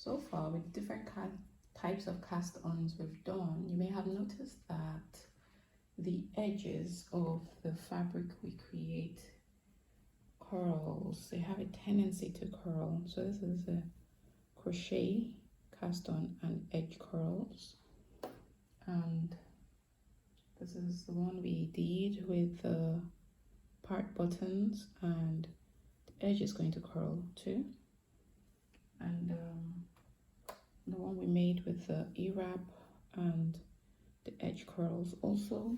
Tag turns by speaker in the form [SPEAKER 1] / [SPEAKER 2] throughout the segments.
[SPEAKER 1] So far, with different types of cast-ons we've done, you may have noticed that the edges of the fabric we create curls. They have a tendency to curl. So this is a crochet cast-on and edge curls. And this is the one we did with the part buttons, and the edge is going to curl too. And the one we made with the E-wrap and the edge curls also.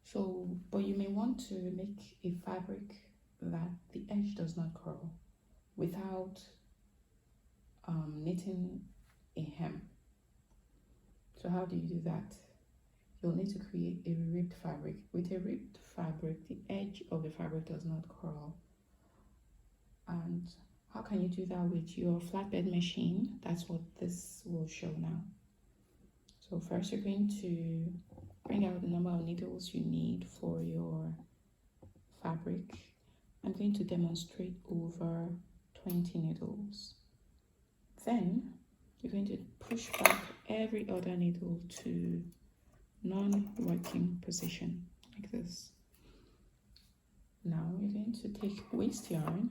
[SPEAKER 1] So, but you may want to make a fabric that the edge does not curl without knitting a hem. So how do you do that? You'll need to create a ribbed fabric. With a ribbed fabric, the edge of the fabric does not curl. And how can you do that with your flatbed machine? That's what this will show now. So first you're going to bring out the number of needles you need for your fabric. I'm going to demonstrate over 20 needles. Then you're going to push back every other needle to non-working position like this. Now you're going to take waste yarn.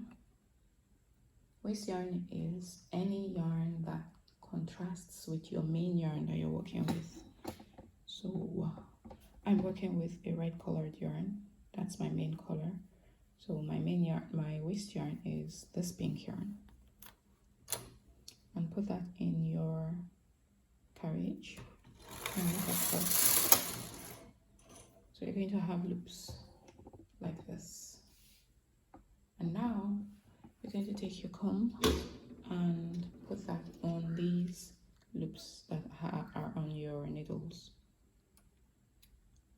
[SPEAKER 1] Waste yarn is any yarn that contrasts with your main yarn that you're working with. So I'm working with a red colored yarn. That's my main color. So my main yarn, my waste yarn is this pink yarn. And put that in your carriage and make a cross. So you're going to have loops like this. And now you're going to take your comb and put that on these loops that are on your needles.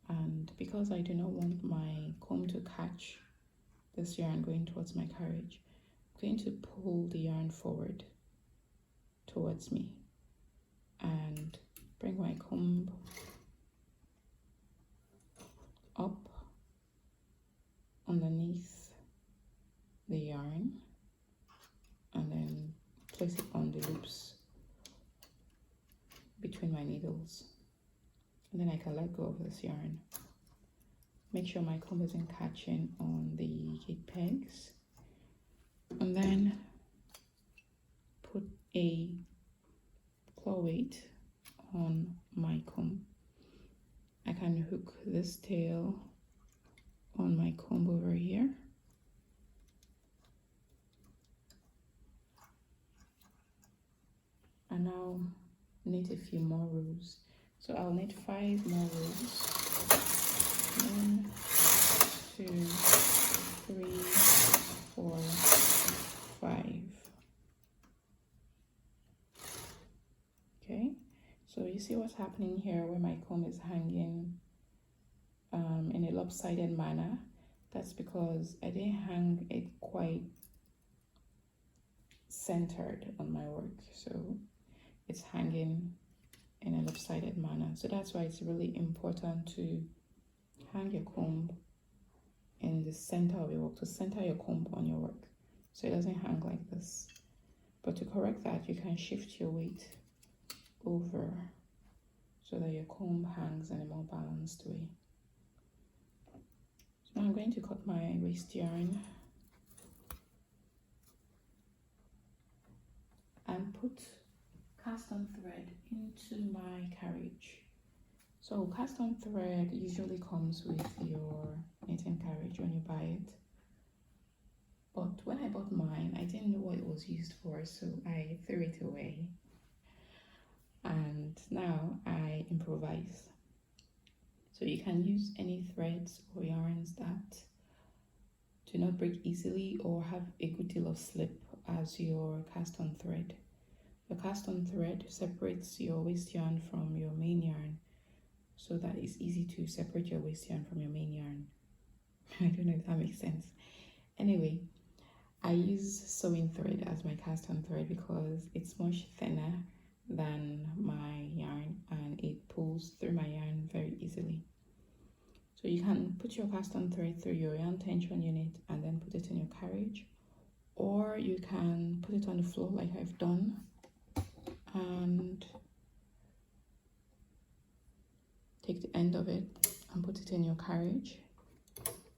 [SPEAKER 1] And because I do not want my comb to catch this yarn going towards my carriage, I'm going to pull the yarn forward towards me and bring my comb up underneath the yarn and then place it on the loops between my needles, and then I can let go of this yarn. Make sure my comb isn't catching on the gate pegs, and then put a claw weight on my comb. I can hook this tail on my comb over here. And now knit a few more rows. So I'll knit 5 more rows. 1, 2, 3, 4, 5. Okay, so you see what's happening here where my comb is hanging in a lopsided manner. That's because I didn't hang it quite centered on my work, so it's hanging in a lopsided manner. So that's why it's really important to hang your comb in the center of your work, to center your comb on your work so it doesn't hang like this. But to correct that, you can shift your weight over so that your comb hangs in a more balanced way. So now I'm going to cut my waste yarn and put cast on thread into my carriage. So cast on thread usually comes with your knitting carriage when you buy it. But when I bought mine, I didn't know what it was used for, so I threw it away. And now I improvise. So you can use any threads or yarns that do not break easily or have a good deal of slip as your cast on thread. The cast on thread separates your waste yarn from your main yarn, so that it's easy to separate your waste yarn from your main yarn. I don't know if that makes sense. Anyway, I use sewing thread as my cast on thread because it's much thinner than my yarn and it pulls through my yarn very easily. So you can put your cast on thread through your yarn tension unit and then put it in your carriage, or you can put it on the floor like I've done and take the end of it and put it in your carriage,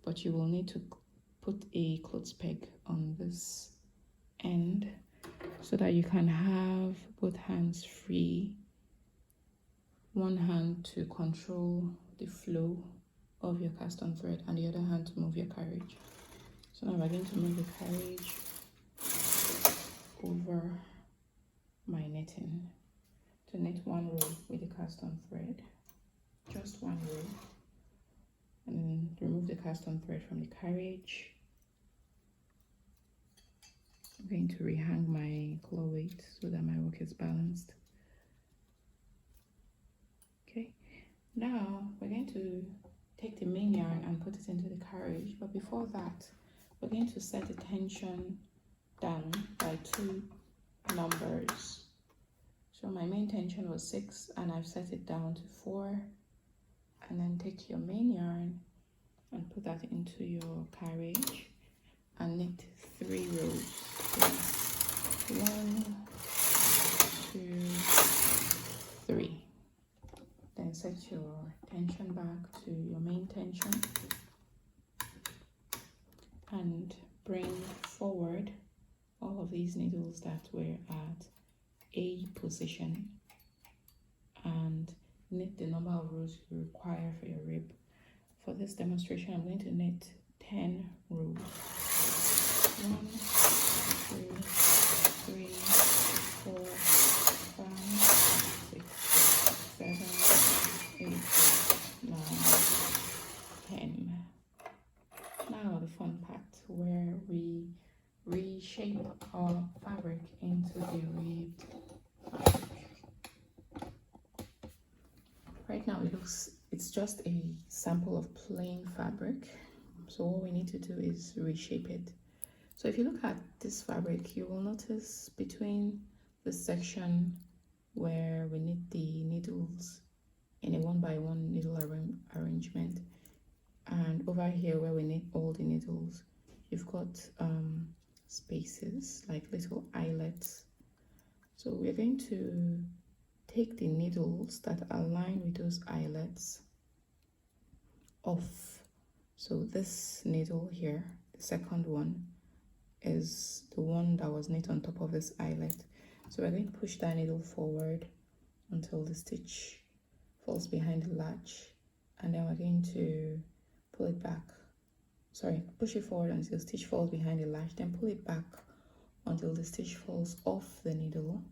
[SPEAKER 1] but you will need to put a clothes peg on this end so that you can have both hands free, one hand to control the flow of your cast on thread and the other hand to move your carriage. So now we're going to move the carriage over my knitting to knit one row with the cast on thread, just one row, and then remove the cast on thread from the carriage. I'm going to rehang my claw weight so that my work is balanced. Okay, now we're going to take the main yarn and put it into the carriage, but before that we're going to set the tension down by 2 numbers. So my main tension was 6 and I've set it down to 4, and then take your main yarn and put that into your carriage and knit 3 rows. So 1, 2, 3. Then set your tension back to your main tension and bring forward all of these needles that were at A position and knit the number of rows you require for your rib. For this demonstration, I'm going to knit 10 rows. 1, 2, 3, 4, 5, 6, 7, 8, 9, 10. Now the fun part where we reshape our fabric into the ribbed fabric. Right now it's just a sample of plain fabric, so all we need to do is reshape it. So if you look at this fabric, you will notice between the section where we knit the needles in a 1x1 needle arrangement and over here where we knit all the needles, you've got spaces like little eyelets. So we're going to take the needles that align with those eyelets off. So this needle here, the second one, is the one that was knit on top of this eyelet. So we're going to push that needle forward until the stitch falls behind the latch, and then we're going to pull it back. Sorry, push it forward until the stitch falls behind the latch, then pull it back until the stitch falls off the needle,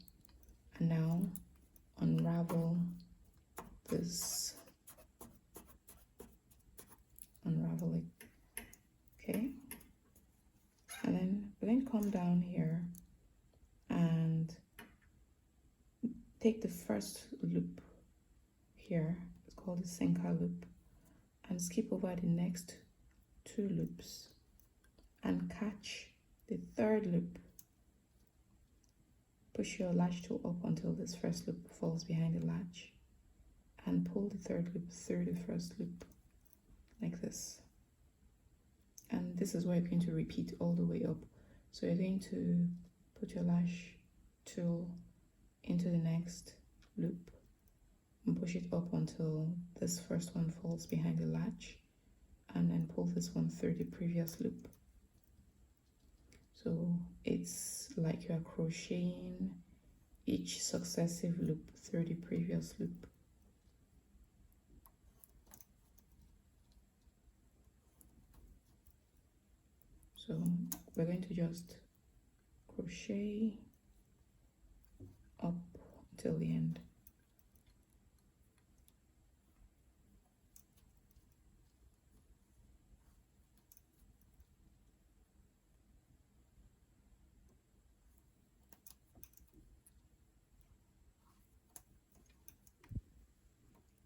[SPEAKER 1] and now unravel this, unravel it, okay? And then we're going to come down here and take the first loop here, it's called the sinker loop, and skip over the next 2 loops and catch the third loop. Push your latch tool up until this first loop falls behind the latch and pull the third loop through the first loop like this. And this is what you're going to repeat all the way up. So you're going to put your lash tool into the next loop and push it up until this first one falls behind the latch, and then pull this one through the previous loop. So it's like you are crocheting each successive loop through the previous loop. So we're going to just crochet up till the end.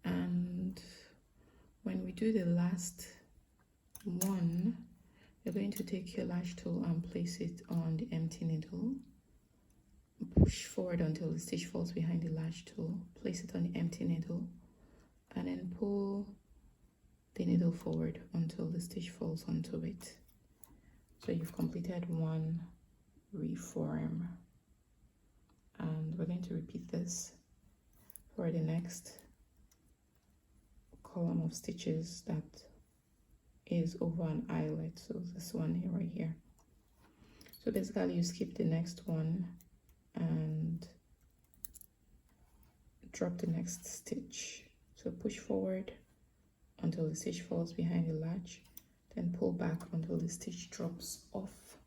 [SPEAKER 1] And when we do the last one, you're going to take your lash tool and place it on the empty needle. Push forward until the stitch falls behind the lash tool. Place it on the empty needle and then pull the needle forward until the stitch falls onto it. So you've completed one reform. and we're going to repeat this for the next column of stitches that is over an eyelet. So this one here, right here. So basically you skip the next one and drop the next stitch. So push forward until the stitch falls behind the latch, then pull back until the stitch drops off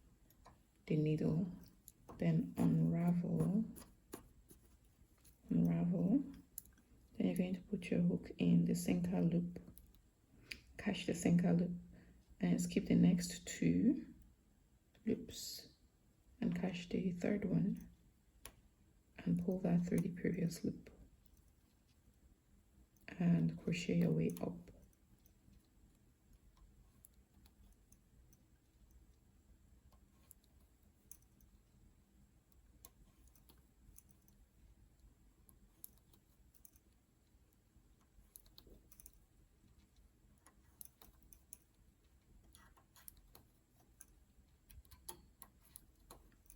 [SPEAKER 1] the needle, then unravel, then you're going to put your hook in the sinker loop, catch the sinker loop, and skip the next 2 loops and catch the third one and pull that through the previous loop and crochet your way up.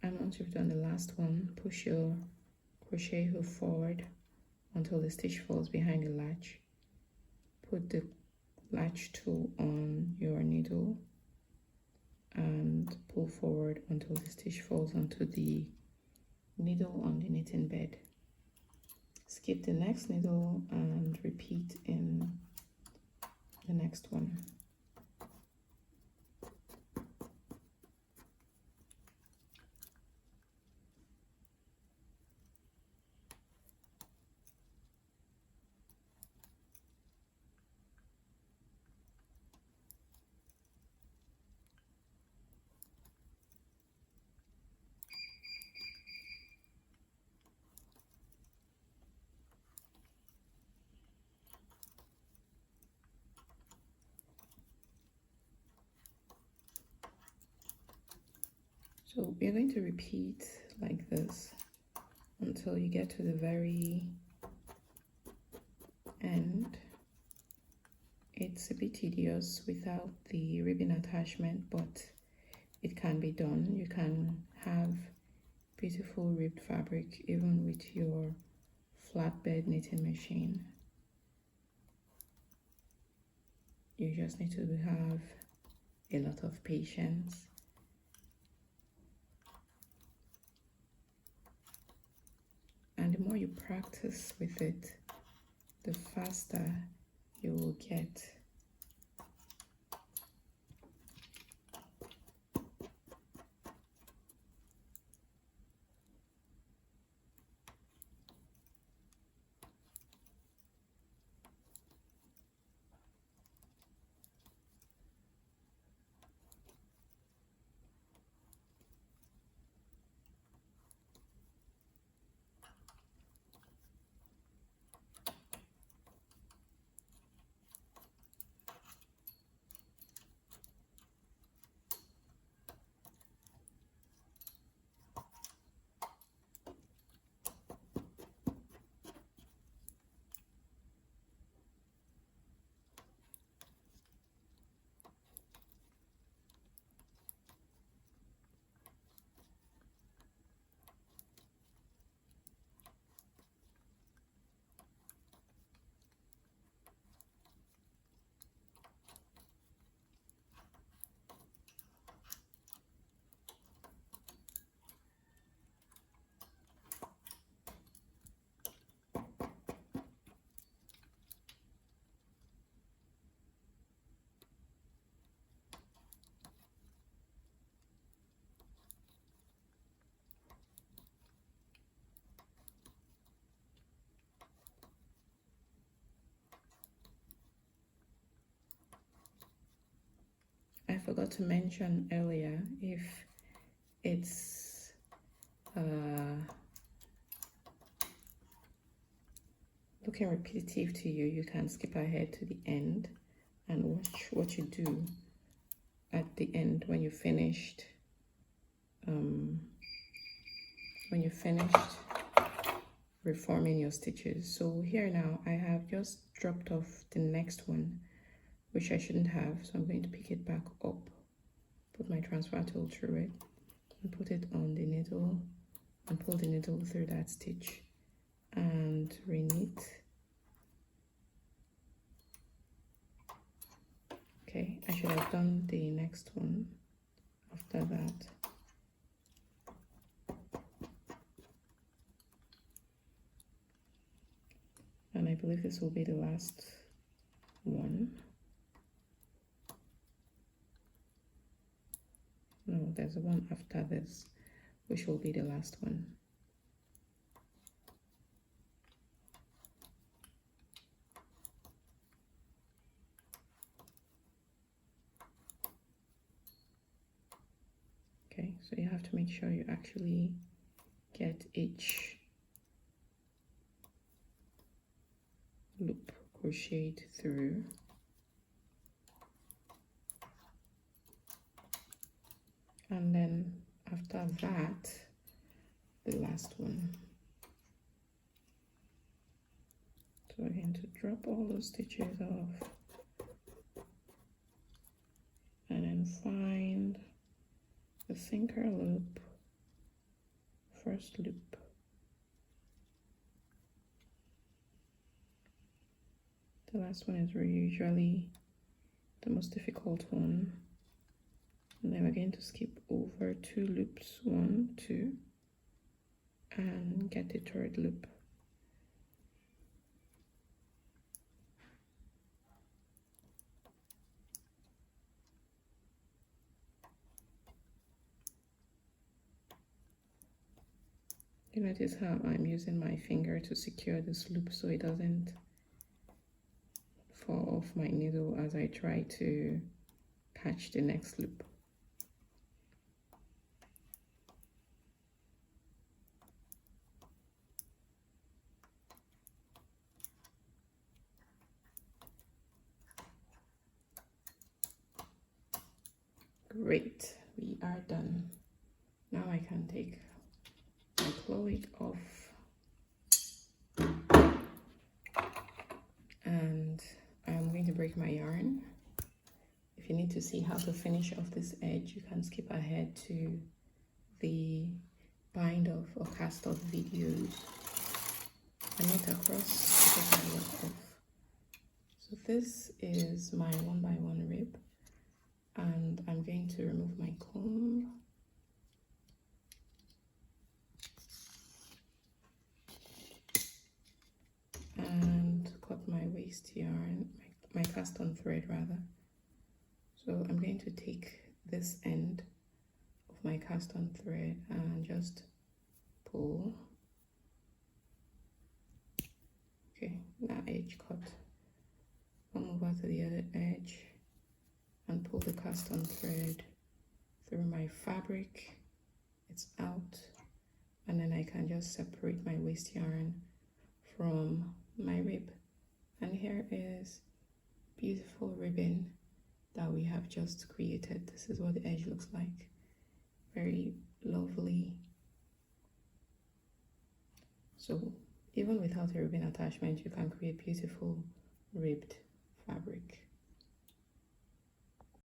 [SPEAKER 1] And once you've done the last one, push your crochet hook forward until the stitch falls behind the latch. Put the latch tool on your needle and pull forward until the stitch falls onto the needle on the knitting bed. Skip the next needle and repeat in the next one. So we're going to repeat like this until you get to the very end. It's a bit tedious without the ribbon attachment, but it can be done. You can have beautiful ribbed fabric even with your flatbed knitting machine. You just need to have a lot of patience. And the more you practice with it, the faster you will get. I forgot to mention earlier, if it's looking repetitive to you, you can skip ahead to the end and watch what you do at the end when you finished reforming your stitches. So here now I have just dropped off the next one, which I shouldn't have, so I'm going to pick it back up, put my transfer tool through it and put it on the needle and pull the needle through that stitch and reknit. Okay, I should have done the next one after that. And I believe this will be the last one. No, there's one after this, which will be the last one. Okay, so you have to make sure you actually get each loop crocheted through. And then after that, the last one. So I'm going to drop all those stitches off and then find the sinker loop, first loop. The last one is usually the most difficult one. And then we're going to skip over 2 loops, 1, 2, and get the third loop. You notice how I'm using my finger to secure this loop so it doesn't fall off my needle as I try to catch the next loop. Great, we are done. Now I can take my cloth off and I'm going to break my yarn. If you need to see how to finish off this edge, you can skip ahead to the bind off or cast off videos. I knit across to take my work off. So this is my 1x1 rib, and I'm going to remove my comb. And cut my waist yarn, my cast on thread rather. So I'm going to take this end of my cast on thread and just pull. Okay, now edge cut. Come over to the other edge and pull the cast on thread through my fabric. It's out, and then I can just separate my waist yarn from my rib. And here is beautiful ribbon that we have just created. This is what the edge looks like. Very lovely. So even without a ribbon attachment, you can create beautiful ribbed fabric.